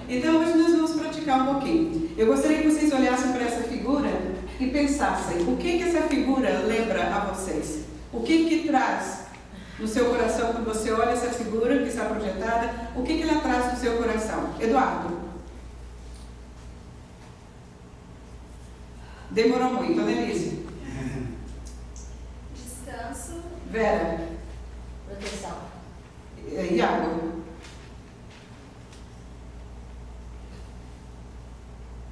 Então hoje nós vamos praticar um pouquinho. Eu gostaria que vocês olhassem para essa figura e pensassem, o que essa figura lembra a vocês? O que traz no seu coração quando você olha essa figura que está projetada? O que ela traz no seu coração? Eduardo? Demorou muito, Annelise? Descanso. Vera? Proteção. Iago?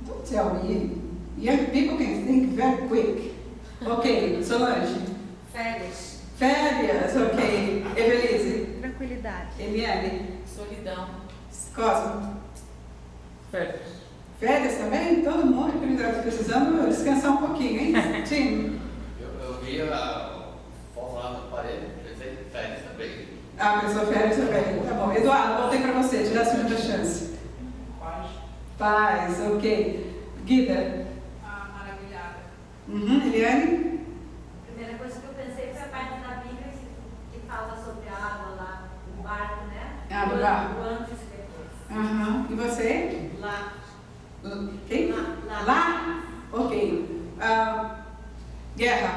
Don't tell me. Young people can think very quick. Ok, Solange? Férias. Férias, ok. Evelise? Tranquilidade. Eliane? Solidão. Cosmo? Férias. Férias também? Todo mundo precisando descansar um pouquinho, hein? Tim? Eu vi a foto lá na parede, pensei em férias também. Ah, pensou férias também. Tá bom. Eduardo, voltei para você, te dá a segunda chance. Paz. Paz, ok. Guida? Maravilhada. Eliane? A primeira coisa que eu pensei foi a parte da Bíblia que fala sobre a água lá, o barco, né? Ah, do barco. O antes e depois. E você? Lá. Quem? Lá. Ok. Guerra?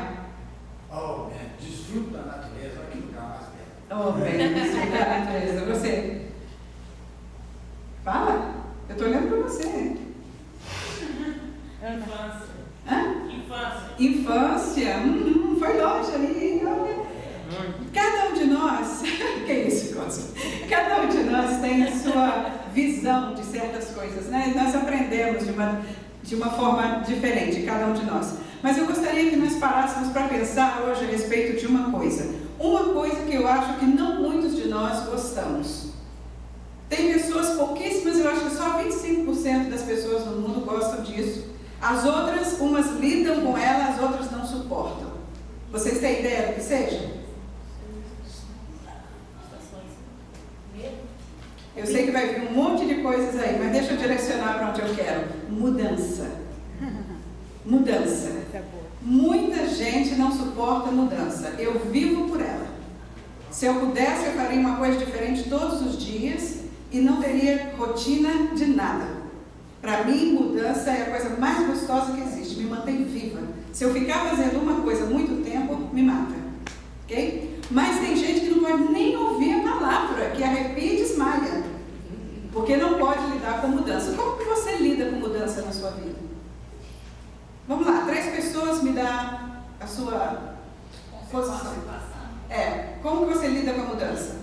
Oh, desfruto da natureza, olha que lugar mais belo. Oh, bem, desfrutar da natureza. Você? Fala. Eu estou olhando para você. Infância. Hã? Infância. Infância? Foi longe ali. Olha. Cada um de nós, que é isso, Cosmo? Cada um de nós tem a sua visão de certas coisas, né? Nós aprendemos de uma forma diferente, cada um de nós. Mas eu gostaria que nós parássemos para pensar hoje a respeito de uma coisa. Uma coisa que eu acho que não muitos de nós gostamos. Tem pessoas, pouquíssimas, eu acho que só 25% das pessoas no mundo gostam disso. As outras, umas lidam com ela, as outras não suportam. Vocês têm ideia do que seja? Eu sei que vai vir um monte de coisas aí, mas deixa eu direcionar para onde eu quero. Mudança. Mudança. Muita gente não suporta mudança. Eu vivo por ela. Se eu pudesse, eu faria uma coisa diferente todos os dias e não teria rotina de nada. Para mim, mudança é a coisa mais gostosa que existe, me mantém viva. Se eu ficar fazendo uma coisa muito tempo, me mata. Ok? Mas tem gente que não pode nem ouvir a palavra, que arrepia e desmaia. Porque não pode lidar com mudança. Como que você lida com mudança na sua vida? Vamos lá, 3 pessoas me dá a sua posição. Como que você lida com a mudança?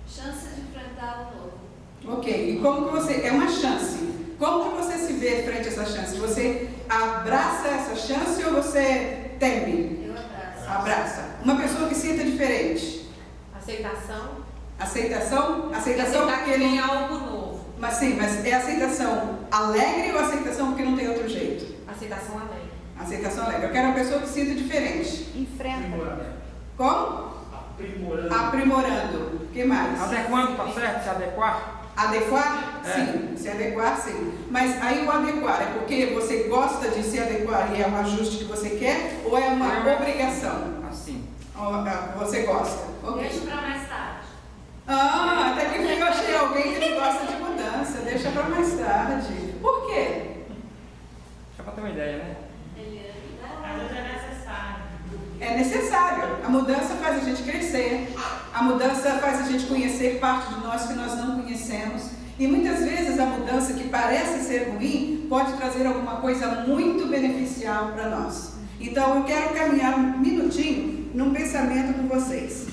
Chance de enfrentar o novo. Ok, e como que você... É uma chance. Como que você se vê frente a essa chance? Você abraça essa chance ou você teme? Eu abraço. Abraça. Uma pessoa que sinta diferente. Aceitação. Aceitação? Aceitação Aceitar porque que ele... tem algo novo. Mas sim, mas é aceitação alegre ou aceitação porque não tem outro jeito? Aceitação alegre. Aceitação alegre. Eu quero uma pessoa que sinta diferente. Enfrenta. Como? Aprimorando. Aprimorando. O que mais? Adequando, tá certo? Se adequar? Adequar? Sim. Se adequar, sim. Mas aí o adequar é porque você gosta de se adequar e é um ajuste que você quer ou é uma obrigação? Assim. Você gosta? Ok. Deixa para mais tarde. Até que eu achei alguém que não gosta de mudança. Deixa para mais tarde. Por quê? Só para ter uma ideia, né? Às vezes é necessário. É necessário. A mudança faz a gente crescer. A mudança faz a gente conhecer parte de nós que nós não conhecemos. E muitas vezes a mudança que parece ser ruim pode trazer alguma coisa muito beneficial para nós. Então eu quero caminhar um minutinho num pensamento com vocês.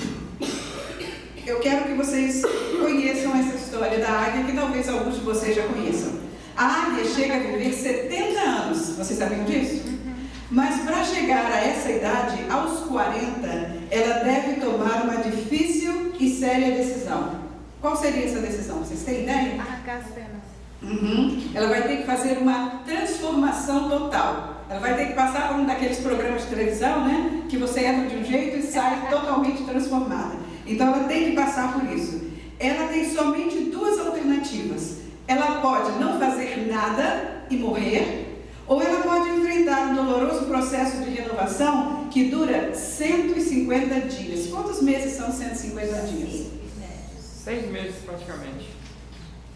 Eu quero que vocês conheçam essa história da águia, que talvez alguns de vocês já conheçam. A águia chega a viver 70 anos. Vocês sabiam disso? Mas para chegar a essa idade, aos 40, ela deve tomar uma difícil e séria decisão. Qual seria essa decisão? Vocês têm ideia? Arrancar as penas. Ela vai ter que fazer uma transformação total. Ela vai ter que passar por um daqueles programas de televisão, né? Que você entra de um jeito e sai totalmente transformada. Então ela tem que passar por isso. Ela tem somente 2 alternativas. Ela pode não fazer nada e morrer, ou ela pode enfrentar um doloroso processo de renovação que dura 150 dias. Quantos meses são 150 dias? 6 meses praticamente.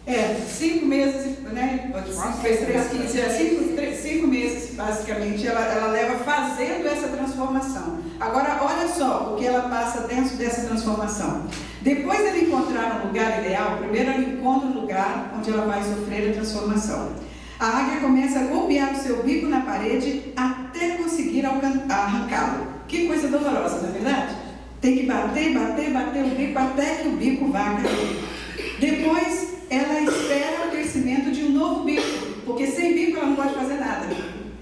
5 meses, né? 5 vezes 3, 15, 5 meses, basicamente, ela leva fazendo essa transformação. Agora, olha só o que ela passa dentro dessa transformação. Depois dela encontrar um lugar ideal, primeiro ela encontra um lugar onde ela vai sofrer a transformação. A águia começa a golpear o seu bico na parede até conseguir arrancá-lo. Que coisa dolorosa, não é verdade? Tem que bater o bico até que o bico vá cair. Depois, ela espera o crescimento de um novo bico, porque sem bico ela não pode fazer nada.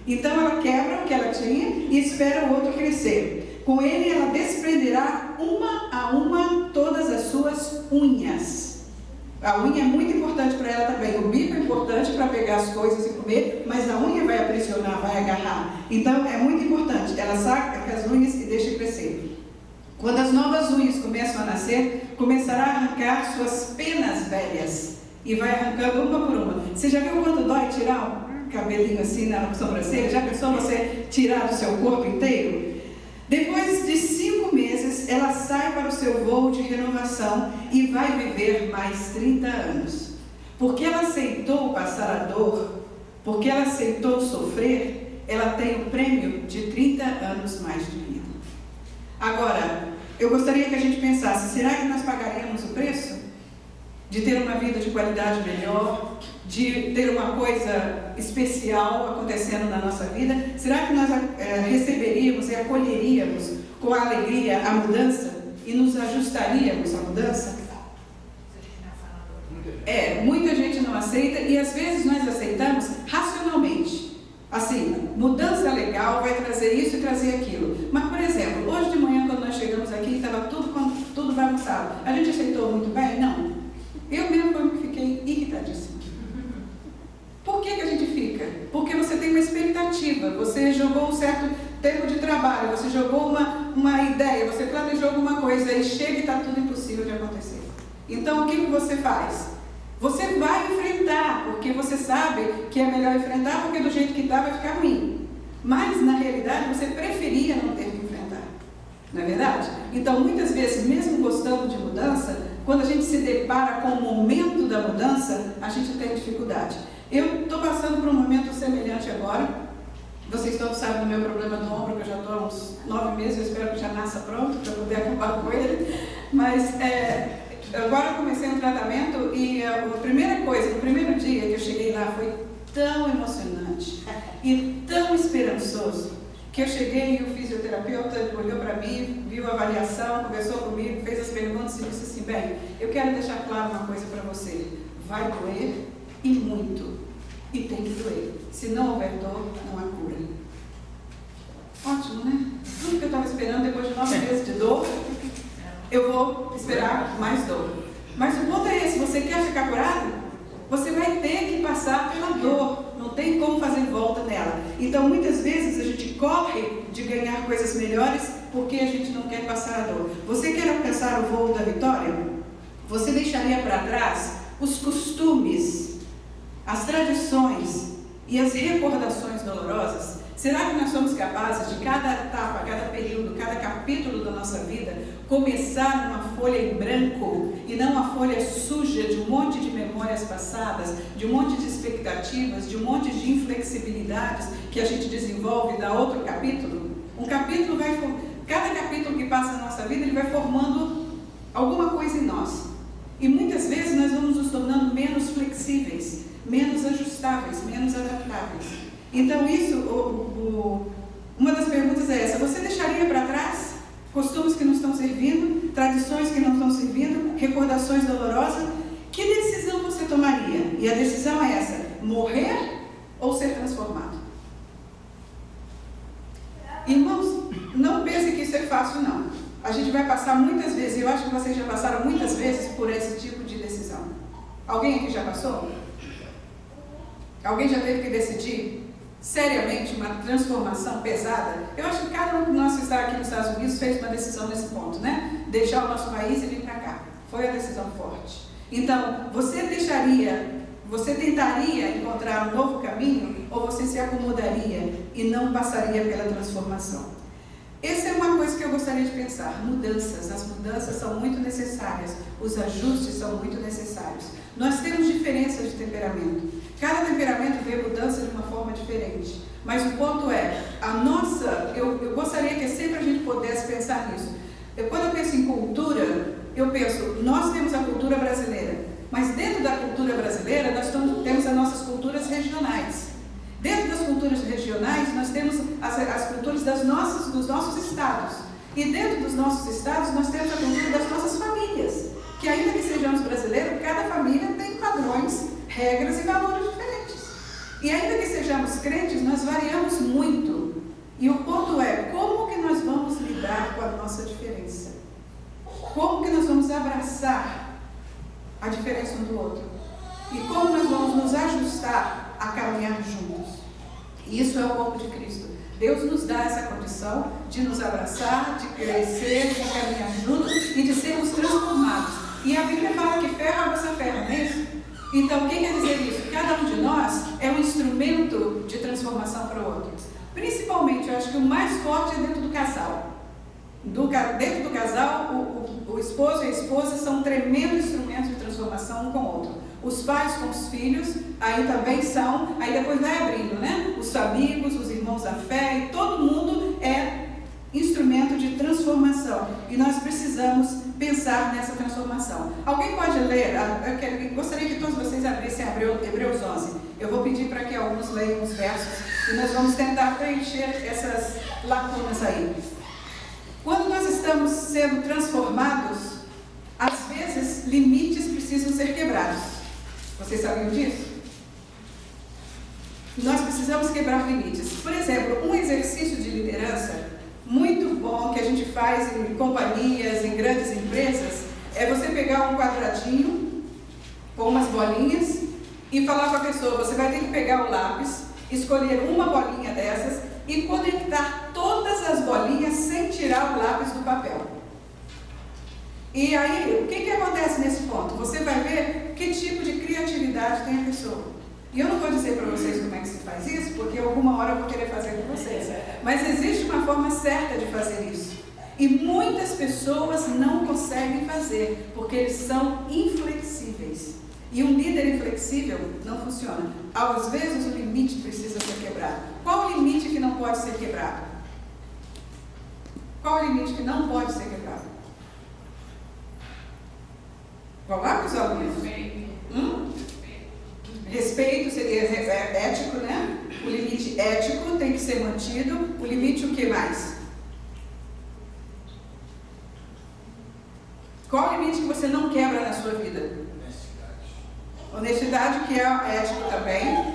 Então ela quebra o que ela tinha e espera o outro crescer. Com ele ela desprenderá uma a uma todas as suas unhas. A unha é muito importante para ela também. O bico é importante para pegar as coisas e comer, mas a unha vai aprisionar, vai agarrar. Então é muito importante. Ela saca as unhas e deixa crescer. Quando as novas unhas começam a nascer, começará a arrancar suas penas velhas. E vai arrancando uma por uma. Você já viu quanto dói tirar um cabelinho assim na sobrancelha? Já pensou você tirar do seu corpo inteiro? Depois de 5 meses, ela sai para o seu voo de renovação e vai viver mais 30 anos. Porque ela aceitou passar a dor, porque ela aceitou sofrer, ela tem o prêmio de 30 anos mais de vida. Agora, eu gostaria que a gente pensasse, será que nós pagaríamos o preço? De ter uma vida de qualidade melhor, de ter uma coisa especial acontecendo na nossa vida? Será que nós receberíamos e acolheríamos com alegria a mudança e nos ajustaríamos à mudança? Muita gente não aceita e às vezes nós aceitamos racionalmente. Assim, mudança legal vai trazer isso e trazer aquilo. Mas, por exemplo, hoje de manhã quando nós chegamos aqui estava tudo bagunçado. A gente aceitou muito bem? Não. Eu mesmo fiquei irritadíssima. Por que a gente fica? Porque você tem uma expectativa, você jogou um certo tempo de trabalho, você jogou uma ideia, você planejou alguma coisa e chega e está tudo impossível de acontecer. Então o que você faz? Você vai enfrentar, porque você sabe que é melhor enfrentar, porque do jeito que está vai ficar ruim. Mas na realidade você preferia não ter que enfrentar. Não é verdade? Então muitas vezes, mesmo gostando de mudança, quando a gente se depara com o momento da mudança, a gente tem dificuldade. Eu estou passando por um momento semelhante agora. Vocês todos sabem do meu problema do ombro, que eu já estou há uns 9 meses, eu espero que já nasça pronto, para poder acabar com ele. Mas agora eu comecei um tratamento e a primeira coisa, no primeiro dia que eu cheguei lá, foi tão emocionante e tão esperançoso, que eu cheguei e o fisioterapeuta olhou para mim, viu a avaliação, conversou comigo, fez as perguntas e disse assim, bem, eu quero deixar claro uma coisa para você, vai doer e muito, e tem que doer, se não houver dor, não há cura. Ótimo, né? Tudo que eu estava esperando depois de 9 meses de dor, eu vou esperar mais dor. Mas o ponto é esse, você quer ficar curado? Você vai ter que passar pela dor, não tem como fazer volta nela. Então muitas vezes a gente corre de ganhar coisas melhores porque a gente não quer passar a dor. Você quer alcançar o voo da vitória? Você deixaria para trás os costumes, as tradições e as recordações dolorosas? Será que nós somos capazes de cada etapa, cada período, cada capítulo da nossa vida, começar uma folha em branco e não uma folha suja de um monte de memórias passadas, de um monte de expectativas, de um monte de inflexibilidades que a gente desenvolve e dá outro capítulo? Cada capítulo que passa na nossa vida, ele vai formando alguma coisa em nós. E muitas vezes nós vamos nos tornando menos flexíveis, menos ajustáveis, menos adaptáveis. Então uma das perguntas é essa, você deixaria para trás costumes que não estão servindo, tradições que não estão servindo, recordações dolorosas? Que decisão você tomaria? E a decisão é essa, morrer ou ser transformado? Irmãos, não pense que isso é fácil não. A gente vai passar muitas vezes, eu acho que vocês já passaram muitas vezes por esse tipo de decisão. Alguém aqui já passou? Alguém já teve que decidir seriamente uma transformação pesada? Eu acho que cada um de nós que está aqui nos Estados Unidos fez uma decisão nesse ponto, né? Deixar o nosso país e vir para cá. Foi a decisão forte. Então, você tentaria encontrar um novo caminho ou você se acomodaria e não passaria pela transformação? Essa é uma coisa que eu gostaria de pensar. Mudanças. As mudanças são muito necessárias. Os ajustes são muito necessários. Nós temos diferenças de temperamento. Cada temperamento vê mudança de uma forma diferente. Mas o ponto é, eu gostaria que sempre a gente pudesse pensar nisso. Quando eu penso em cultura, eu penso, nós temos a cultura brasileira, mas dentro da cultura brasileira nós temos as nossas culturas regionais. Dentro das culturas regionais nós temos as culturas dos nossos estados. E dentro dos nossos estados nós temos a cultura das nossas famílias. Que ainda que sejamos brasileiros, cada família tem padrões, regras e valores diferentes. E ainda que sejamos crentes, nós variamos muito. E o ponto é, como que nós vamos lidar com a nossa diferença? Como que nós vamos abraçar a diferença um do outro? E como nós vamos nos ajustar a caminhar juntos? E isso é o corpo de Cristo. Deus nos dá essa condição de nos abraçar, de crescer, de caminhar juntos e de sermos transformados. E a Bíblia fala que ferro abraça ferro, não é isso? Então, o que quer dizer isso? Cada um de nós é um instrumento de transformação para o outro. Principalmente, eu acho que o mais forte é dentro do casal. Dentro do casal, o esposo e a esposa são tremendos instrumentos de transformação um com o outro. Os pais com os filhos, aí também são, aí depois vai abrindo, né? Os amigos, os irmãos da fé, e todo mundo é instrumento de transformação. E nós precisamos pensar nessa transformação. Alguém pode ler? Eu gostaria que todos vocês abrissem Hebreus 11. Eu vou pedir para que alguns leiam os versos e nós vamos tentar preencher essas lacunas aí. Quando nós estamos sendo transformados, às vezes limites precisam ser quebrados. Vocês sabiam disso? Nós precisamos quebrar limites. Por exemplo, um exercício de liderança muito bom que a gente faz em companhias, em grandes empresas, é você pegar um quadradinho com umas bolinhas e falar com a pessoa, você vai ter que pegar o lápis, escolher uma bolinha dessas e conectar todas as bolinhas sem tirar o lápis do papel. E aí, o que acontece nesse ponto? Você vai ver que tipo de criatividade tem a pessoa. E eu não vou dizer para vocês como é que se faz isso, porque alguma hora eu vou querer fazer com vocês. Mas existe uma forma certa de fazer isso. E muitas pessoas não conseguem fazer, porque eles são inflexíveis. E um líder inflexível não funciona. Às vezes o limite precisa ser quebrado. Qual o limite que não pode ser quebrado? Qual o limite que não pode ser quebrado? Vamos lá, meus alunos? Respeito seria ético, né? O limite ético tem que ser mantido. O limite o que mais? Qual o limite que você não quebra na sua vida? Honestidade, que é ético também.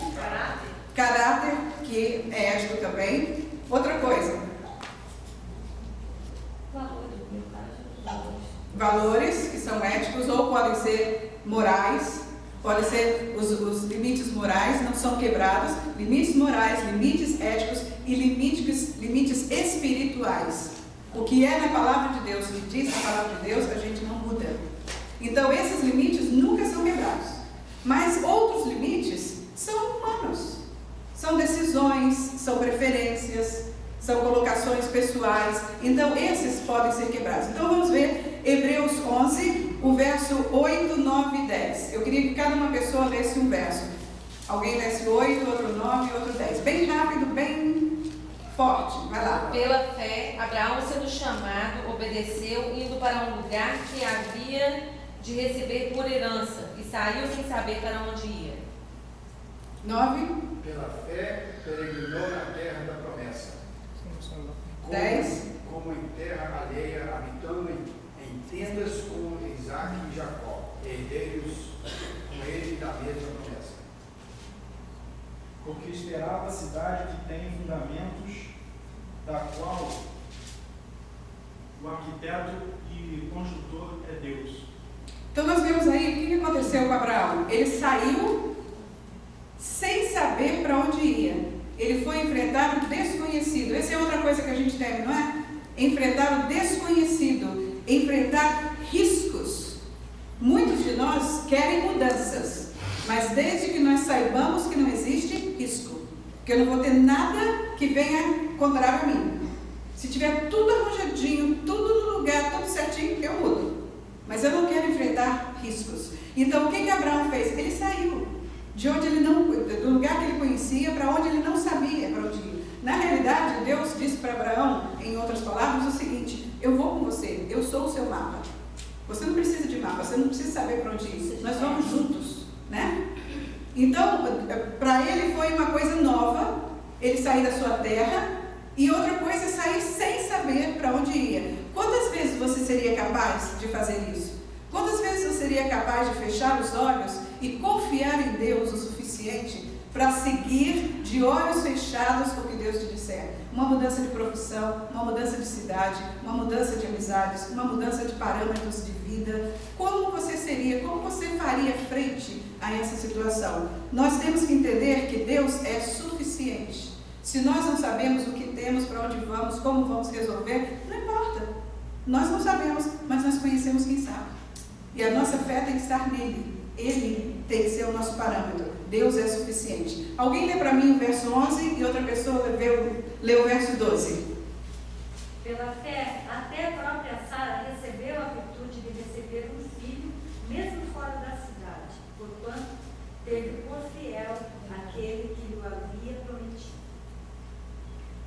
Caráter, que é ético também. Outra coisa. Valores, que são éticos ou podem ser morais. Podem ser os limites morais, não são quebrados. Limites morais, limites éticos e limites espirituais. O que é na palavra de Deus, o que diz na palavra de Deus, a gente não muda. Então, esses limites nunca são quebrados. Mas outros limites são humanos. São decisões, são preferências, são colocações pessoais. Então, esses podem ser quebrados. Então, vamos ver Hebreus 11, o verso 8, 9 e 10. Eu queria que cada uma pessoa lesse um verso. Alguém lesse 8, outro 9 e outro 10. Bem rápido, bem forte. Vai lá. Pela fé, Abraão, sendo chamado, obedeceu, indo para um lugar que havia de receber por herança, e saiu sem saber para onde ia. 9. Pela fé, peregrinou na terra da promessa. 10. Como em terra alheia, habitando em tendas com Isaac e Jacó, herdeiros com ele da mesma promessa. Porque esperava a cidade que tem fundamentos, da qual o arquiteto e construtor é Deus. Então nós vemos aí o que aconteceu com Abraão. Ele saiu sem saber para onde ia. Ele foi enfrentar o desconhecido. Essa é outra coisa que a gente teme, não é? Enfrentar o desconhecido, enfrentar riscos. Muitos de nós querem mudanças, mas desde que nós saibamos que não existe risco, que eu não vou ter nada que venha contrário a mim. Se tiver tudo arranjadinho, tudo no lugar, tudo certinho, eu mudo. Mas eu não quero enfrentar riscos. Então, o que Abraão fez? Ele saiu de onde ele não, do lugar que ele conhecia para onde ele não sabia para onde ir. Na realidade, Deus disse para Abraão, em outras palavras, o seguinte: eu vou com você, eu sou o seu mapa. Você não precisa de mapa, você não precisa saber para onde ir. Nós vamos juntos, né? Então, para ele foi uma coisa nova, ele sair da sua terra, e outra coisa é sair sem saber para onde ia. Quantas vezes você seria capaz de fazer isso? Quantas vezes você seria capaz de fechar os olhos e confiar em Deus o suficiente para seguir de olhos fechados o que Deus te disser? Uma mudança de profissão, uma mudança de cidade, uma mudança de amizades, uma mudança de parâmetros de vida. Como você seria, como você faria frente a essa situação? Nós temos que entender que Deus é suficiente. Se nós não sabemos o que temos, para onde vamos, como vamos resolver, não importa. Nós não sabemos, mas nós conhecemos quem sabe. E a nossa fé tem que estar nele. Ele tem que ser o nosso parâmetro. Deus é suficiente. Alguém lê para mim o verso 11 e outra pessoa lê o verso 12. Pela fé, até a própria Sara recebeu a virtude de receber um filho, mesmo fora da cidade, porquanto teve por fiel aquele que lhe havia prometido.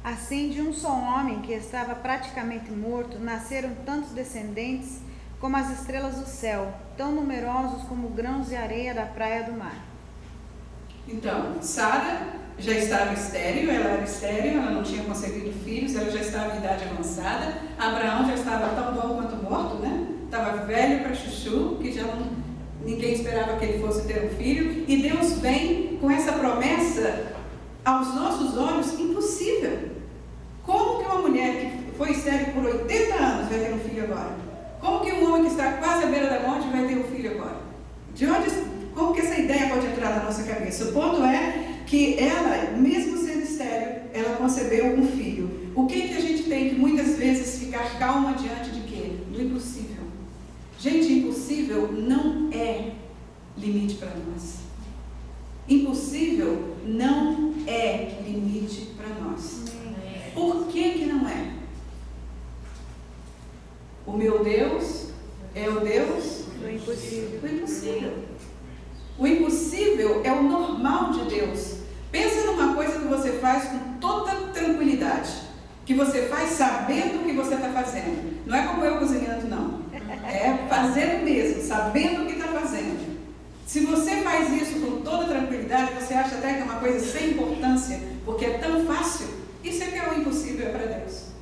Assim, de um só homem que estava praticamente morto, nasceram tantos descendentes como as estrelas do céu, tão numerosos como grãos de areia da praia do mar. Então, Sara já estava estéril, ela era estéril, ela não tinha concebido filhos, ela já estava em idade avançada. Abraão já estava tão bom quanto morto, né? Estava velho para chuchu, que já não, ninguém esperava que ele fosse ter um filho. E Deus vem com essa promessa, aos nossos olhos, impossível. Como que uma mulher que foi estéril por 80 anos vai ter um filho agora? Como que um homem que está quase à beira da morte vai ter um filho agora? Como que essa ideia pode entrar na nossa cabeça? O ponto é que ela, mesmo sendo estéril, ela concebeu um filho. O que a gente tem que muitas vezes ficar calma diante de quê? Do impossível. Gente, impossível não é limite para nós. Impossível não é limite para nós. Por que não é? O meu Deus é o Deus Do impossível. do impossível. O impossível é o normal de Deus. Pensa numa coisa que você faz com toda tranquilidade, que você faz sabendo o que você está fazendo. Não é como eu cozinhando, não. É fazendo mesmo, sabendo o que está fazendo. Se você faz isso com toda tranquilidade, você acha até que é uma coisa sem importância, porque é tão fácil. Isso é que é o impossível para Deus.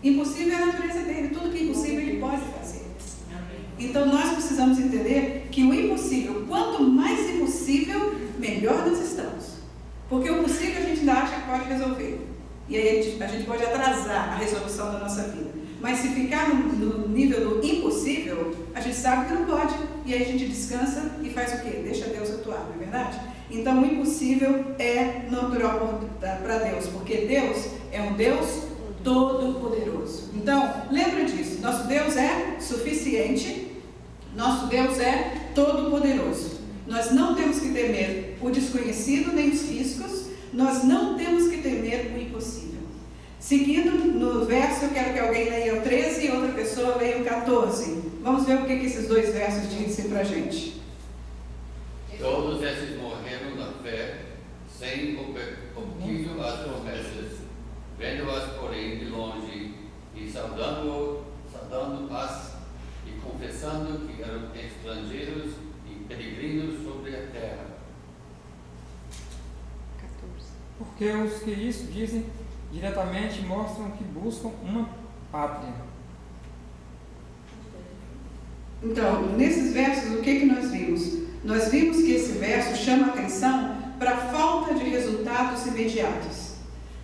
Impossível é a natureza dele, tudo que é impossível ele pode fazer. Então nós precisamos entender que o impossível, quanto mais impossível, melhor nós estamos. Porque o possível a gente ainda acha que pode resolver. E aí a gente pode atrasar a resolução da nossa vida. Mas se ficar no nível do impossível, a gente sabe que não pode. E aí a gente descansa e faz o quê? Deixa Deus atuar, não é verdade? Então o impossível é natural para Deus, porque Deus é um Deus todo-poderoso. Então, lembra disso, nosso Deus é suficiente, nosso Deus é todo-poderoso. Nós não temos que temer o desconhecido nem os riscos, nós não temos que temer o impossível. Seguindo no verso, eu quero que alguém leia o 13 e outra pessoa leia o 14. Vamos ver o que esses dois versos dizem para a gente. Todos esses morreram na fé, sem obtível as promessas, vendo-as, porém, de longe, e saudando-as, e confessando que eram estrangeiros e peregrinos sobre a terra. 14. Porque os que isso dizem diretamente mostram que buscam uma pátria. Então, nesses versos, o que nós vimos? Nós vimos que esse verso chama atenção para a falta de resultados imediatos.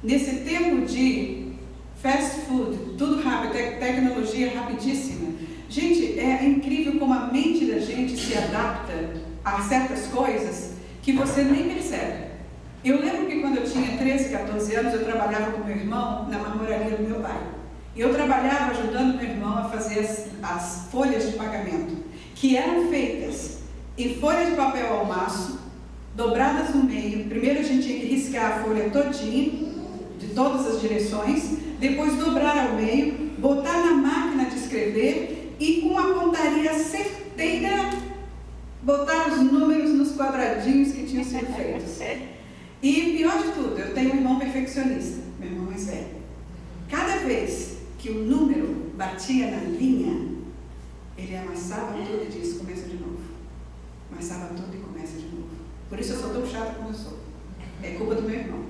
Nesse tempo de fast food, tudo rápido, tecnologia rapidíssima. Gente, é incrível como a mente da gente se adapta a certas coisas que você nem percebe. Eu lembro que quando eu tinha 13, 14 anos, eu trabalhava com meu irmão na marmoraria do meu pai. E eu trabalhava ajudando meu irmão a fazer as folhas de pagamento, que eram feitas em folha de papel ao maço, dobradas no meio. Primeiro a gente tinha que riscar a folha todinha, de todas as direções, depois dobrar ao meio, botar na máquina de escrever e com a pontaria certeira botar os números nos quadradinhos que tinham sido feitos. E pior de tudo, eu tenho um irmão perfeccionista, meu irmão mais velho. Cada vez que o número batia na linha, ele amassava tudo e disse, começa de novo. Amassava tudo e começa de novo. Por isso eu sou tão chata como eu sou. É culpa do meu irmão.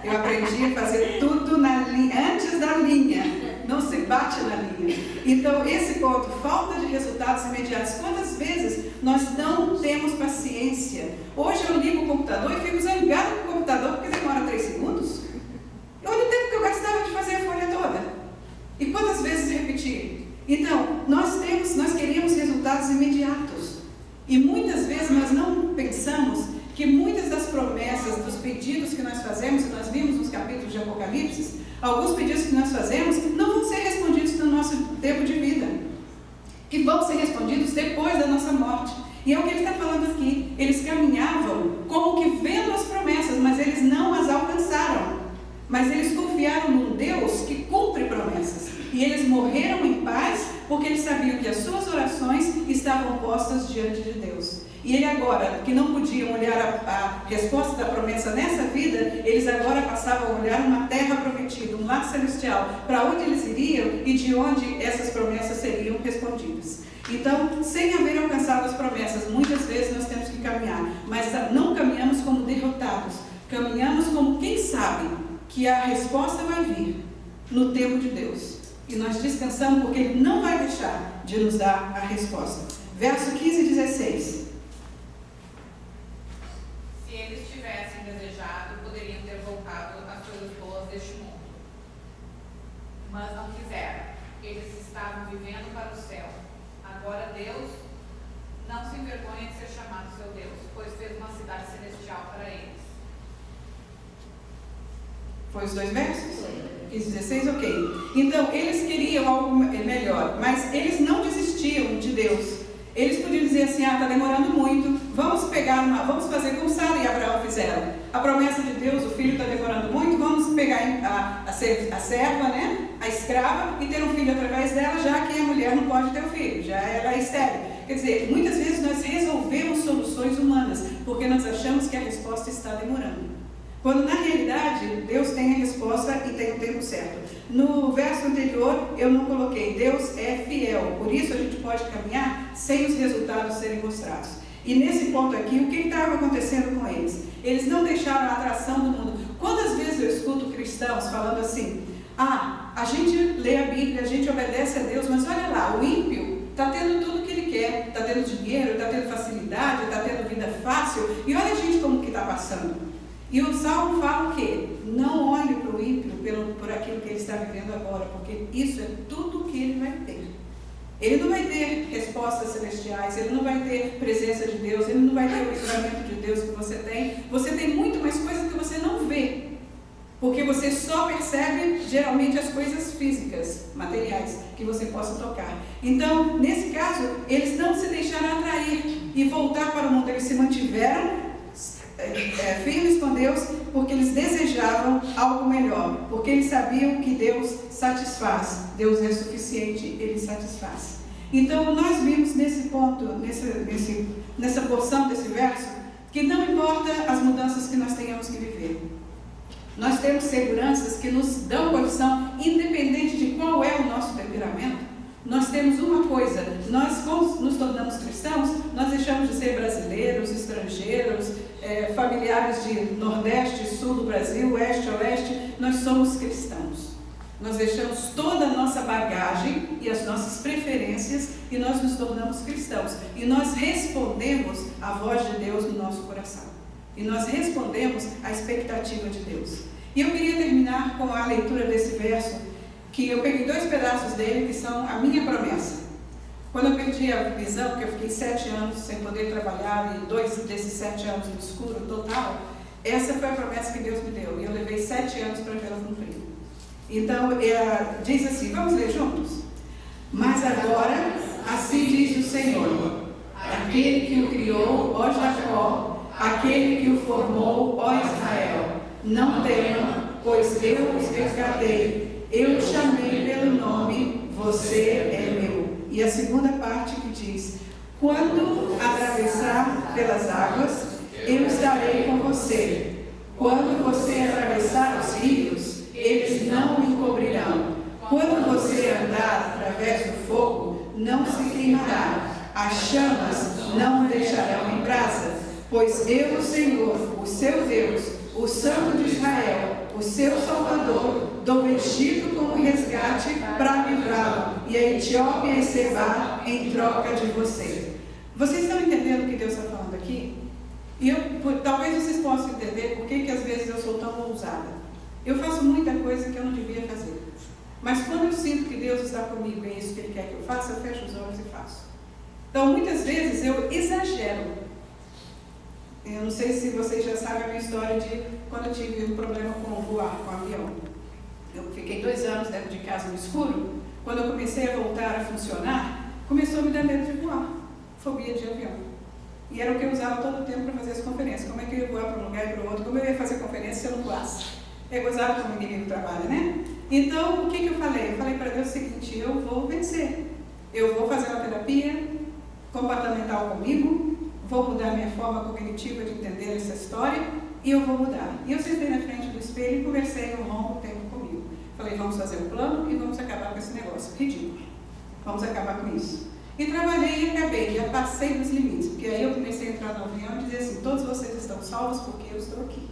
Eu aprendi a fazer tudo na linha, antes da linha. Não se bate na linha. Então, esse ponto, falta de resultados imediatos. Quantas vezes nós não temos paciência? Hoje eu ligo o computador e fico zangado com o computador porque demora 3 segundos. Olha o tempo que eu gastava de fazer a folha toda. E quantas vezes repetir? Então, nós queríamos resultados imediatos. E muitas vezes nós não pensamos que muitas das promessas, dos pedidos que nós fazemos, que nós vimos nos capítulos de Apocalipse, alguns pedidos que nós fazemos não vão ser respondidos no nosso tempo de vida, que vão ser respondidos depois da nossa morte. E é o que ele está falando aqui. Eles caminhavam como que vendo as promessas, mas eles não as alcançaram. Mas eles confiaram num Deus que cumpre promessas. E eles morreram em paz porque eles sabiam que as suas orações estavam postas diante de Deus. E ele agora, que não podiam olhar a resposta da promessa nessa vida, eles agora passavam a olhar uma terra prometida, um lar celestial, para onde eles iriam e de onde essas promessas seriam respondidas. Então, sem haver alcançado as promessas, muitas vezes nós temos que caminhar, mas não caminhamos como derrotados, caminhamos como quem sabe que a resposta vai vir no tempo de Deus. E nós descansamos porque Ele não vai deixar de nos dar a resposta. Verso 15 e 16. Se eles tivessem desejado, poderiam ter voltado às coisas boas deste mundo. Mas não quiseram. Eles estavam vivendo para o céu. Agora Deus não se envergonha de ser chamado seu Deus, pois fez uma cidade celestial para eles. Foi os 2 versos? 15 e 16, ok. Então, eles queriam algo melhor, mas eles não desistiam de Deus. Eles podiam dizer assim, está demorando muito, vamos fazer como Sara e Abraão fizeram. A promessa de Deus, o filho está demorando muito, vamos pegar a serva, né, a escrava, e ter um filho através dela, já que a mulher não pode ter um filho, já ela é estéril. Quer dizer, muitas vezes nós resolvemos soluções humanas, porque nós achamos que a resposta está demorando. Quando na realidade Deus tem a resposta e tem o tempo certo. No verso anterior eu não coloquei, Deus é fiel, por isso a gente pode caminhar sem os resultados serem mostrados. E nesse ponto aqui, o que estava acontecendo com eles? Eles não deixaram a atração do mundo. Quantas vezes eu escuto cristãos falando assim, a gente lê a Bíblia, a gente obedece a Deus, mas olha lá, o ímpio está tendo tudo o que ele quer, está tendo dinheiro, está tendo facilidade, está tendo vida fácil, e olha a gente como que está passando. E o Salmo fala o quê? Não olhe para o ímpio por aquilo que ele está vivendo agora, porque isso é tudo o que ele vai ter. Ele não vai ter respostas celestiais, ele não vai ter presença de Deus, ele não vai ter o livramento de Deus que você tem. Você tem muito mais coisas que você não vê, porque você só percebe geralmente as coisas físicas, materiais, que você possa tocar. Então, nesse caso, eles não se deixaram atrair e voltar para o mundo, eles se mantiveram firmes com Deus, porque eles desejavam algo melhor, porque eles sabiam que Deus satisfaz, Deus é suficiente, Ele satisfaz. Então nós vimos nesse ponto, nessa porção desse verso, que não importa as mudanças que nós tenhamos que viver, nós temos seguranças que nos dão condição, independente de qual é o nosso temperamento. Nós temos uma coisa, nós como nos tornamos cristãos, nós deixamos de ser brasileiros, estrangeiros, familiares de Nordeste, Sul do Brasil, Oeste, Oeste, nós somos cristãos. Nós deixamos toda a nossa bagagem e as nossas preferências e nós nos tornamos cristãos. E nós respondemos à voz de Deus no nosso coração. E nós respondemos à expectativa de Deus. E eu queria terminar com a leitura desse verso, que eu peguei 2 pedaços dele, que são a minha promessa. Quando eu perdi a visão, que eu fiquei 7 anos sem poder trabalhar, e 2 desses 7 anos no escuro total, essa foi a promessa que Deus me deu, e eu levei 7 anos para vê-la cumprir. Então, diz assim, vamos ler juntos? Mas agora, assim diz o Senhor, aquele que o criou, ó Jacó, aquele que o formou, ó Israel, não tema, pois eu os resgatei. Eu chamei pelo nome, você é meu. E a segunda parte que diz, Quando atravessar pelas águas, eu estarei com você. Quando você atravessar os rios, eles não o encobrirão. Quando você andar através do fogo, não se queimará. As chamas não o deixarão em brasa. Pois eu, o Senhor, o seu Deus, o Santo de Israel, o seu Salvador, dou o Egito como resgate para livrá-lo, e a Etiópia e Sebá em troca de você. Vocês estão entendendo o que Deus está falando aqui? E talvez vocês possam entender por que às vezes eu sou tão ousada. Eu faço muita coisa que eu não devia fazer. Mas quando eu sinto que Deus está comigo e é isso que Ele quer que eu faça, eu fecho os olhos e faço. Então, muitas vezes eu exagero. Eu não sei se vocês já sabem a minha história de quando eu tive um problema com voar, com o avião. Eu fiquei 2 anos dentro de casa no escuro. Quando eu comecei a voltar a funcionar, começou a me dar medo de voar. Fobia de avião. E era o que eu usava todo o tempo para fazer as conferências. Como é que eu ia voar para um lugar e para o outro? Como eu ia fazer conferência se eu não voasse? É gozado como ninguém do trabalho, né? Então, o que eu falei? Eu falei para Deus o seguinte: eu vou vencer. Eu vou fazer uma terapia comportamental comigo, vou mudar minha forma cognitiva de entender essa história e eu vou mudar. E eu sentei na frente do espelho e conversei um longo tempo comigo. Falei, vamos fazer um plano e vamos acabar com esse negócio ridículo. Vamos acabar com isso. E trabalhei e acabei, já passei dos limites, porque aí eu comecei a entrar no avião e dizer assim: todos vocês estão salvos porque eu estou aqui.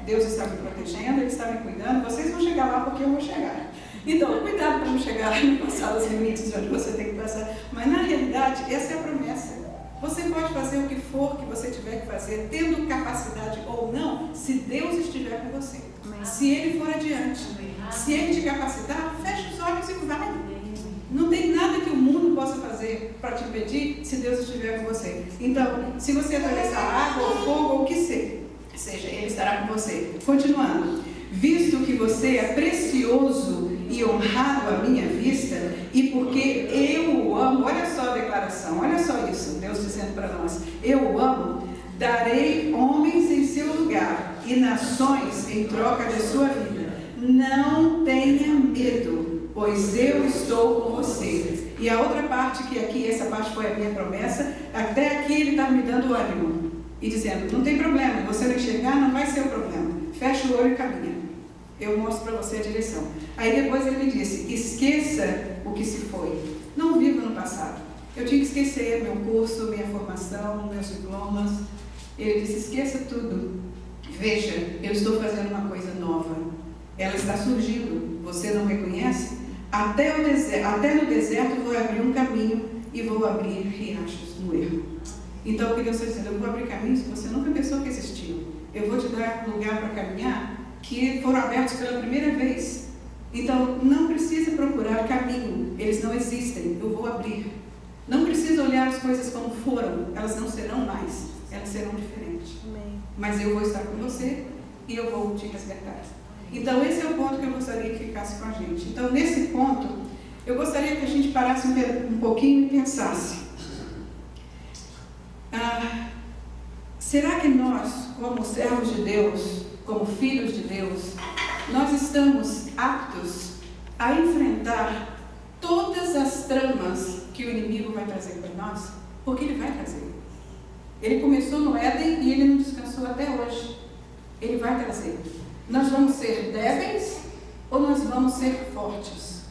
Deus está me protegendo, Ele está me cuidando, vocês vão chegar lá porque eu vou chegar. Então, cuidado para não chegar e passar os limites de onde você tem que passar. Mas, na realidade, essa é a promessa. Você pode fazer o que for que você tiver que fazer, tendo capacidade ou não, se Deus estiver com você. Se Ele for adiante. Se Ele te capacitar, fecha os olhos e vai. Não tem nada que o mundo possa fazer para te impedir se Deus estiver com você. Então, se você atravessar água ou fogo ou o que seja, Ele estará com você. Continuando. Visto que você é precioso e honrado à minha vista, e porque eu o amo, olha só a declaração, olha só isso, Deus dizendo para nós: eu o amo, darei homens em seu lugar e nações em troca de sua vida. Não tenha medo, pois eu estou com você. E a outra parte, que aqui, essa parte foi a minha promessa, até aqui Ele está me dando ânimo e dizendo: não tem problema, você não enxergar, não vai ser o problema, fecha o olho e caminha. Eu mostro para você a direção. Aí depois Ele me disse: esqueça o que se foi. Não viva no passado. Eu tinha que esquecer meu curso, minha formação, meus diplomas. Ele disse: esqueça tudo. Veja, eu estou fazendo uma coisa nova. Ela está surgindo. Você não reconhece? Até no deserto vou abrir um caminho e vou abrir riachos no erro. Então o que Deus está dizendo? Eu vou abrir caminhos que você nunca pensou que existiam. Eu vou te dar lugar para caminhar que foram abertos pela primeira vez. Então, não precisa procurar caminho, eles não existem, eu vou abrir. Não precisa olhar as coisas como foram, elas não serão mais, elas serão diferentes. Amém. Mas eu vou estar com você e eu vou te resgatar. Então, esse é o ponto que eu gostaria que ficasse com a gente. Então, nesse ponto, eu gostaria que a gente parasse um pouquinho e pensasse. Será que nós, como servos de Deus, como filhos de Deus, nós estamos aptos a enfrentar todas as tramas que o inimigo vai trazer para nós? Porque ele vai trazer. Ele começou no Éden e ele não descansou até hoje. Ele vai trazer. Nós vamos ser débeis ou nós vamos ser fortes?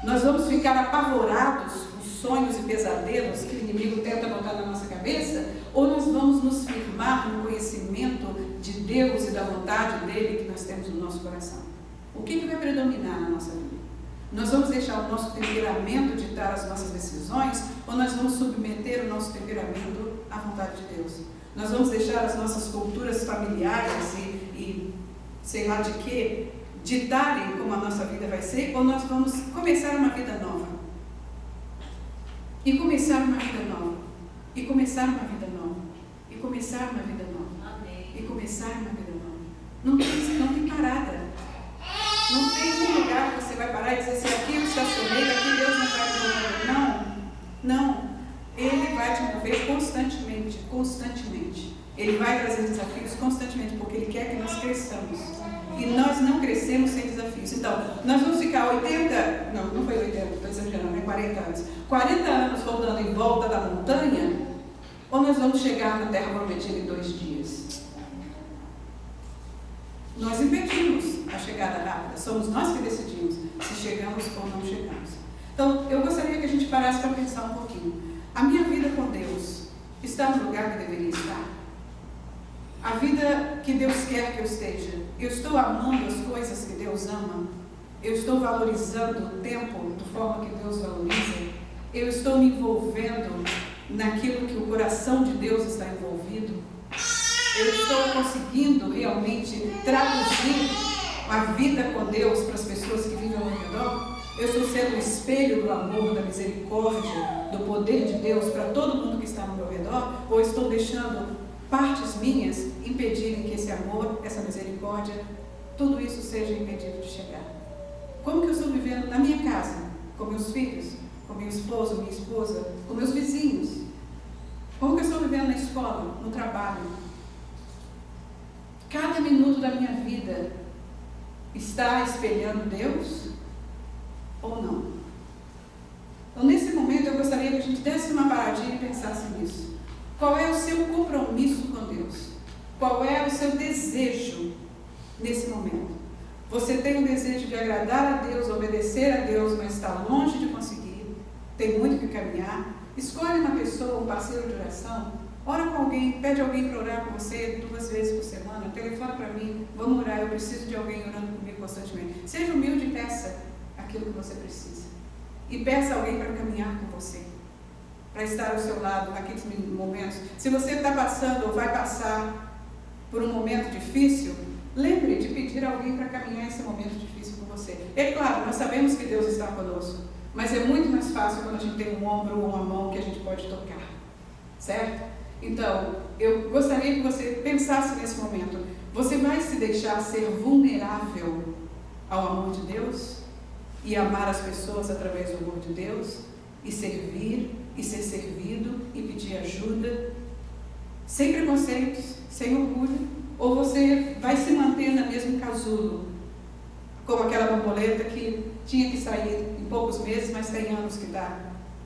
Nós vamos ficar apavorados com sonhos e pesadelos que o inimigo tenta botar na nossa cabeça? Ou nós vamos nos firmar no conhecimento de Deus e da vontade dEle que nós temos no nosso coração? O que vai predominar na nossa vida? Nós vamos deixar o nosso temperamento ditar as nossas decisões ou nós vamos submeter o nosso temperamento à vontade de Deus? Nós vamos deixar as nossas culturas familiares e sei lá de quê ditarem como a nossa vida vai ser, ou nós vamos começar uma vida nova? E começar uma vida nova. E começar uma vida nova. E começar uma vida nova. Amém. E começar uma vida nova. Não tem parada. Não tem um lugar que você vai parar e dizer assim: aqui eu estacionei, aqui Deus não vai me mover. Não. Ele vai te mover constantemente. constantemente. Ele vai trazer desafios constantemente, porque Ele quer que nós cresçamos. E nós não crescemos sem desafios. Então, nós vamos ficar 80, não foi 80, estou exagerando, é 40 anos. 40 anos rodando em volta da montanha, ou nós vamos chegar na Terra Prometida em 2 dias? Nós impedimos a chegada rápida, somos nós que decidimos se chegamos ou não chegamos. Então, eu gostaria que a gente parasse para pensar um pouquinho. A minha vida com Deus está no lugar que deveria estar? A vida que Deus quer que eu esteja? Eu estou amando as coisas que Deus ama? Eu estou valorizando o tempo da forma que Deus valoriza? Eu estou me envolvendo naquilo que o coração de Deus está envolvido? Eu estou conseguindo realmente traduzir a vida com Deus para as pessoas que vivem ao meu redor? Eu estou sendo um espelho do amor, da misericórdia, do poder de Deus para todo mundo que está ao meu redor? Ou estou deixando partes minhas impedirem que esse amor, essa misericórdia, tudo isso seja impedido de chegar? Como que eu estou vivendo na minha casa, com meus filhos, com meu esposo, minha esposa, com meus vizinhos? Como que eu estou vivendo na escola, no trabalho? Cada minuto da minha vida está espelhando Deus ou não? Então, nesse momento, eu gostaria que a gente desse uma paradinha e pensasse nisso. Qual é o seu compromisso com Deus? Qual é o seu desejo nesse momento? Você tem o desejo de agradar a Deus, obedecer a Deus, mas está longe de conseguir, tem muito que caminhar? Escolhe uma pessoa, um parceiro de oração, ora com alguém, pede alguém para orar com você 2 vezes por semana, telefona para mim, vamos orar, eu preciso de alguém orando comigo constantemente. Seja humilde e peça aquilo que você precisa. E peça alguém para caminhar com você, para estar ao seu lado naqueles momentos. Se você está passando ou vai passar por um momento difícil, lembre de pedir alguém para caminhar esse momento difícil com você. É claro, nós sabemos que Deus está conosco, mas é muito mais fácil quando a gente tem um ombro ou uma mão que a gente pode tocar, certo? Então, eu gostaria que você pensasse nesse momento. Você vai se deixar ser vulnerável ao amor de Deus? E amar as pessoas através do amor de Deus? E servir, e ser servido, e pedir ajuda? Sem preconceitos, sem orgulho? Ou você vai se manter no mesmo casulo? Como aquela borboleta que tinha que sair em poucos meses, mas tem anos que está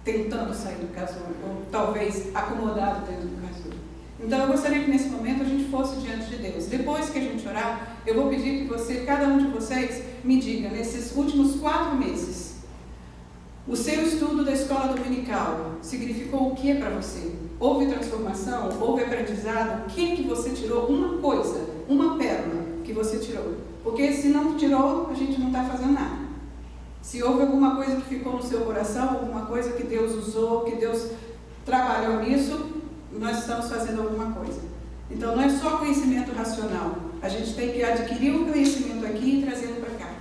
tentando sair do casulo, ou talvez acomodado dentro do casulo. Então, eu gostaria que nesse momento a gente fosse diante de Deus. Depois que a gente orar, eu vou pedir que você, cada um de vocês, me diga, nesses últimos 4 meses, o seu estudo da escola dominical significou o que para você? Houve transformação? Houve aprendizado? O que você tirou? Uma coisa, uma pérola que você tirou. Porque se não tirou, a gente não está fazendo nada. Se houve alguma coisa que ficou no seu coração, alguma coisa que Deus usou, que Deus trabalhou nisso, nós estamos fazendo alguma coisa. Então, não é só conhecimento racional. A gente tem que adquirir o conhecimento aqui e trazê-lo para cá.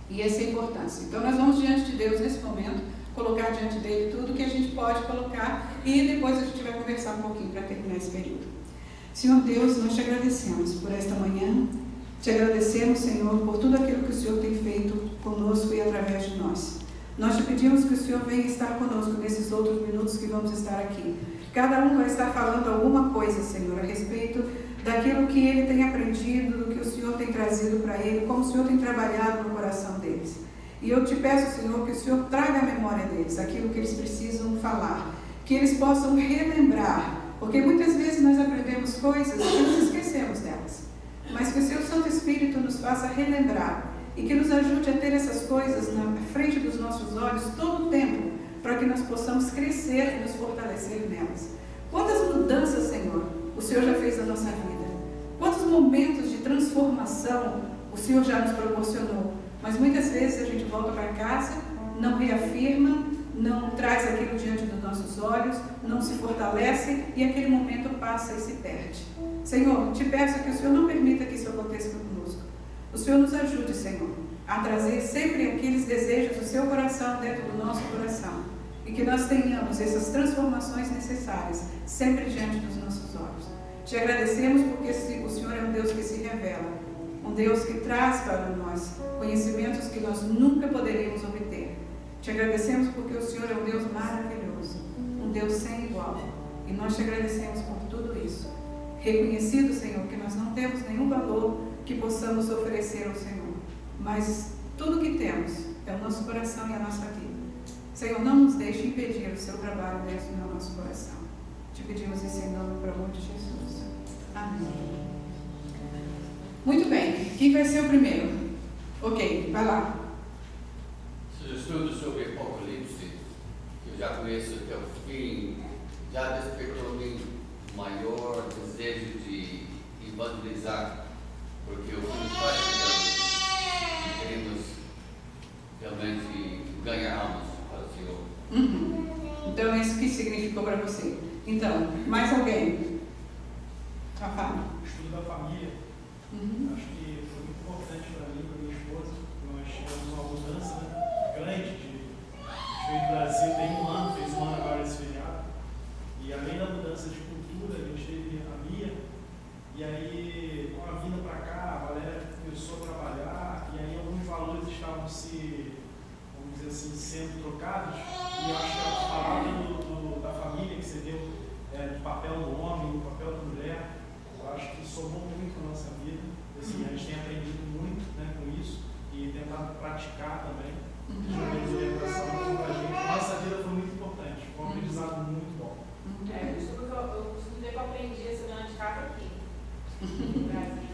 E essa é a importância. Então, nós vamos diante de Deus nesse momento, colocar diante dele tudo que a gente pode colocar e depois a gente vai conversar um pouquinho para terminar esse período. Senhor Deus, nós te agradecemos por esta manhã. Te agradecemos, Senhor, por tudo aquilo que o Senhor tem feito conosco e através de nós. Nós te pedimos que o Senhor venha estar conosco nesses outros minutos que vamos estar aqui. Cada um vai estar falando alguma coisa, Senhor, a respeito daquilo que ele tem aprendido, do que o Senhor tem trazido para ele, como o Senhor tem trabalhado no coração deles. E eu te peço, Senhor, que o Senhor traga à memória deles aquilo que eles precisam falar, que eles possam relembrar, porque muitas vezes nós aprendemos coisas e nos esquecemos delas. Mas que o Seu Santo Espírito nos faça relembrar e que nos ajude a ter essas coisas na frente dos nossos olhos todo o tempo, para que nós possamos crescer e nos fortalecer nelas. Quantas mudanças, Senhor, o Senhor já fez na nossa vida? Quantos momentos de transformação o Senhor já nos proporcionou? Mas muitas vezes a gente volta para casa, não reafirma, não traz aquilo diante dos nossos olhos, não se fortalece e aquele momento passa e se perde. Senhor, te peço que o Senhor não permita que isso aconteça conosco. O Senhor nos ajude, Senhor, a trazer sempre aqueles desejos do seu coração dentro do nosso coração. E que nós tenhamos essas transformações necessárias sempre diante dos nossos olhos. Te agradecemos porque o Senhor é um Deus que se revela. Um Deus que traz para nós conhecimentos que nós nunca poderíamos obter. Te agradecemos porque o Senhor é um Deus maravilhoso. Um Deus sem igual. E nós te agradecemos por tudo isso. Reconhecido, Senhor, que nós não temos nenhum valor que possamos oferecer ao Senhor, mas tudo que temos é o nosso coração e a nossa vida. Senhor, não nos deixe impedir o seu trabalho dentro do nosso coração. Te pedimos isso em nome do amor de Jesus. Amém. Muito bem. Quem vai ser o primeiro? Ok, vai lá. Os estudos sobre Apocalipse, que eu já conheço até o fim, já despertou em mim o maior desejo de evangelizar, porque eu fui praticando e queremos realmente ganhar almas para o Senhor. Então, é isso que significou para você. Então, mais alguém? Rafael. O estudo da família, acho que foi muito importante para mim e para minha esposa. Nós tivemos uma mudança, né, grande. A gente veio do Brasil tem um ano, fez um ano agora esse feriado. E além da mudança de cultura, a gente teve a Mia. E aí, com a vinda para cá, a Valéria começou a trabalhar. E aí, alguns valores estavam vamos dizer assim, sendo trocados. E eu acho que a palavra da família que você deu, do papel do homem, do papel da mulher, eu acho que somou muito na nossa vida. Assim, a gente tem aprendido muito, né, com isso e tentado praticar também. Jogando orientação para a gente. Nossa vida foi muito importante, foi um aprendizado muito bom. Eu costumo dizer que eu aprendi esse dona de casa aqui. No Brasil.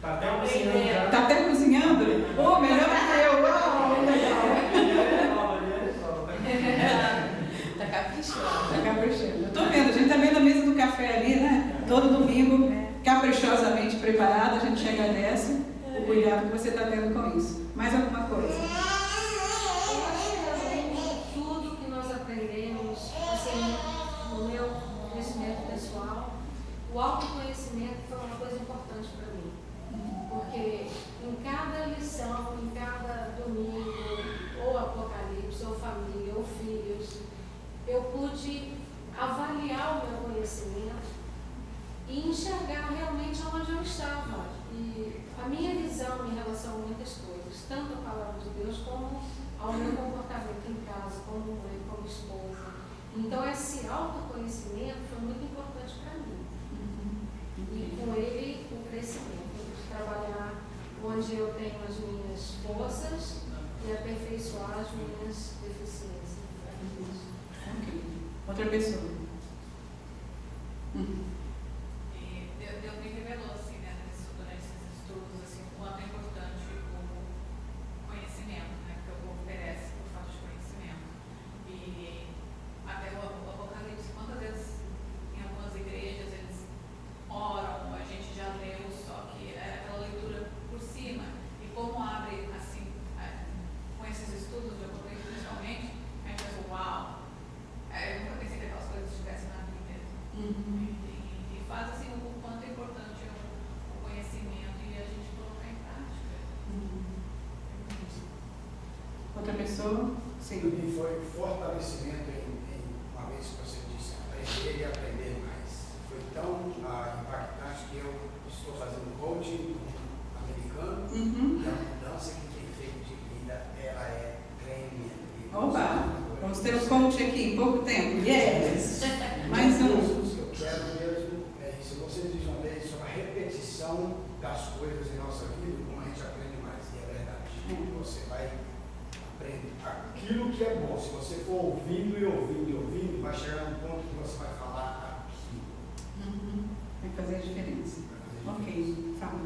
Tá até cozinhando já. Tá até cozinhando? Oh, melhor que eu! Tá caprichando. Tá caprichando. Eu tô vendo, a gente tá vendo a mesa do café ali, né? Todo domingo, caprichosamente preparada, a gente te agradece o cuidado que você está tendo com isso. Mais alguma coisa? Eu acho que realmente tudo que nós aprendemos, assim, no meu crescimento pessoal, o autoconhecimento foi uma coisa importante para mim. Porque em cada lição, em cada domingo, ou Apocalipse, ou família, ou filhos, eu pude avaliar o meu conhecimento e enxergar realmente onde eu estava. E a minha visão em relação a muitas coisas, tanto a palavra de Deus como ao meu comportamento em casa, como mãe, como esposa. Então esse autoconhecimento foi muito importante para mim. E com ele o crescimento, de trabalhar onde eu tenho as minhas forças e aperfeiçoar as minhas deficiências. Okay. Outra pessoa. Deus me revelou assim, né, durante esses estudos, assim, o quanto é importante o conhecimento, né, que o povo oferece por falta de conhecimento. E até o Apocalipse, quantas vezes em algumas igrejas eles oram, a gente já leu, só que é aquela leitura por cima. E como abre assim, com esses estudos de Apocalipse principalmente, a gente pensa, uau, eu nunca pensei que aquelas coisas estivessem na Bíblia. E faz assim o quanto é importante o conhecimento e a gente colocar em prática. Outra pessoa? Sim. E foi fortalecimento uma vez que você disse, aprender e aprender mais. Foi tão impactante que eu estou fazendo coaching americano e a mudança que tem feito de vida, ela é tremenda. Opa! Vamos ter um coach aqui em pouco tempo. Yes! Mais um. Eu quero mesmo, se vocês diz uma vez sobre a repetição das coisas em nossa vida, como a gente aprende mais, e é verdade. Você vai aprender aquilo que é bom. Se você for ouvindo e ouvindo e ouvindo, vai chegar num ponto que você vai falar aquilo. Vai fazer a diferença. Ok, fala.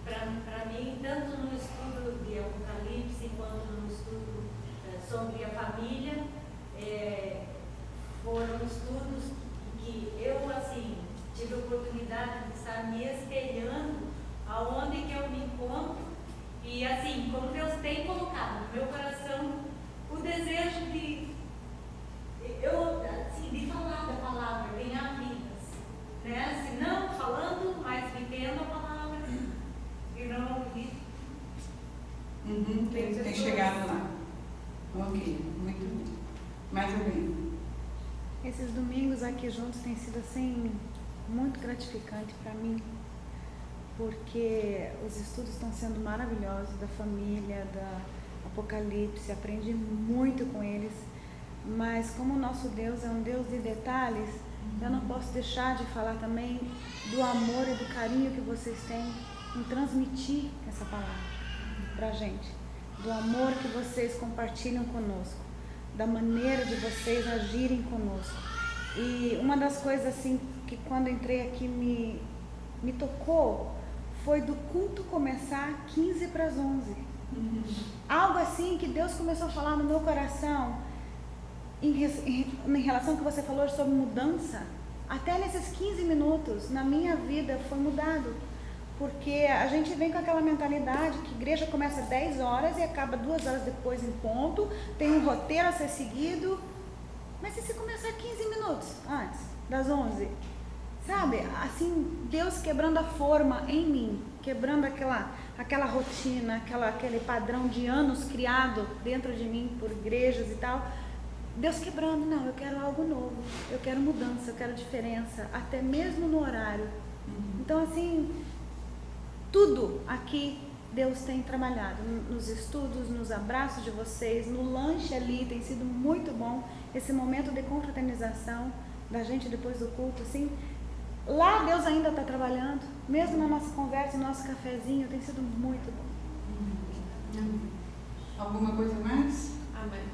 Para mim, tanto no estudo de Apocalipse quanto no estudo sobre a família, foram estudos que eu, assim, tive a oportunidade de estar me espelhando aonde que eu me encontro e, assim, como Deus tem colocado no meu coração o desejo de falar da palavra, ganhar vidas, né? Se não falando, mas vivendo a palavra e não ouvir. Tem chegado lá. Ok, muito bem. Mais alguém? Esses domingos aqui juntos têm sido assim muito gratificante para mim, porque os estudos estão sendo maravilhosos da família, da Apocalipse, aprendi muito com eles, Mas como o nosso Deus é um Deus de detalhes, eu não posso deixar de falar também do amor e do carinho que vocês têm em transmitir essa palavra pra gente. Do amor que vocês compartilham conosco, da maneira de vocês agirem conosco. E uma das coisas assim que quando entrei aqui me tocou foi do culto começar 15 para as 11. Algo assim que Deus começou a falar no meu coração em relação ao que você falou sobre mudança. Até nesses 15 minutos na minha vida foi mudado. Porque a gente vem com aquela mentalidade que a igreja começa 10 horas e acaba 2 horas depois em ponto, tem um roteiro a ser seguido. Mas e se começar 15 minutos antes das 11? Sabe, assim, Deus quebrando a forma em mim, quebrando aquela rotina, aquele padrão de anos criado dentro de mim por igrejas e tal. Deus quebrando, não, eu quero algo novo, eu quero mudança, eu quero diferença, até mesmo no horário. Então, assim, tudo aqui Deus tem trabalhado, nos estudos, nos abraços de vocês, no lanche ali, tem sido muito bom, esse momento de confraternização da gente depois do culto, assim, lá Deus ainda está trabalhando, mesmo na nossa conversa, no nosso cafezinho, tem sido muito bom. Alguma coisa mais? Amém.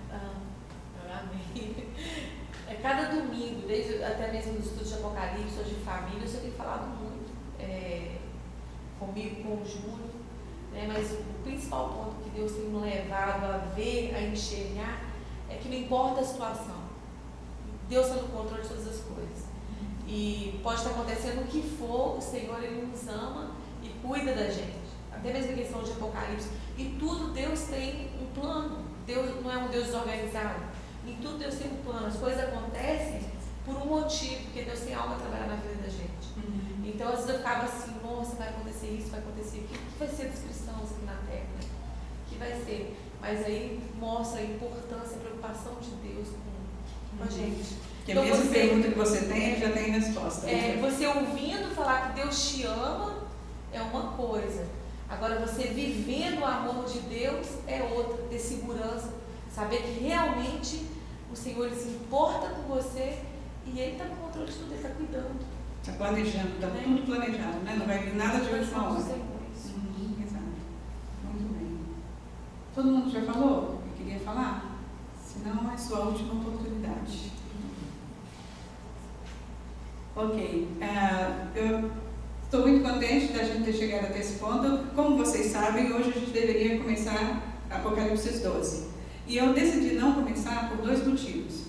Cada domingo, desde até mesmo no estudo de Apocalipse ou de família, eu tenho falado muito comigo, com o Júnior, né? Mas o principal ponto que Deus tem me levado a ver, a enxergar, é que não importa a situação, Deus está no controle de todas as coisas. E pode estar acontecendo o que for, o Senhor Ele nos ama e cuida da gente. Até mesmo a questão de Apocalipse. E tudo Deus tem um plano. Deus não é um Deus desorganizado. Em tudo Deus tem um plano. As coisas acontecem por um motivo, porque Deus tem algo a trabalhar na vida da gente. Então às vezes eu ficava assim, nossa, vai acontecer isso, vai acontecer aquilo. O que vai ser dos cristãos aqui na terra? Né? O que vai ser? Mas aí mostra a importância, a preocupação de Deus com a gente. Que então, a mesma pergunta que você tem, ele já tem resposta. Você ouvindo falar que Deus te ama é uma coisa. Agora você vivendo o amor de Deus é outra, ter segurança, saber que realmente o Senhor Ele se importa com você e Ele está no controle de tudo, Ele está cuidando. Está planejando, está tudo planejado, né? Não vai vir nada de última hora. Exato. Muito bem. Todo mundo já falou o que queria falar? Senão é sua última oportunidade. Ok. Eu estou muito contente da gente ter chegado até esse ponto. Como vocês sabem, hoje a gente deveria começar Apocalipse 12. E eu decidi não começar por 2 motivos.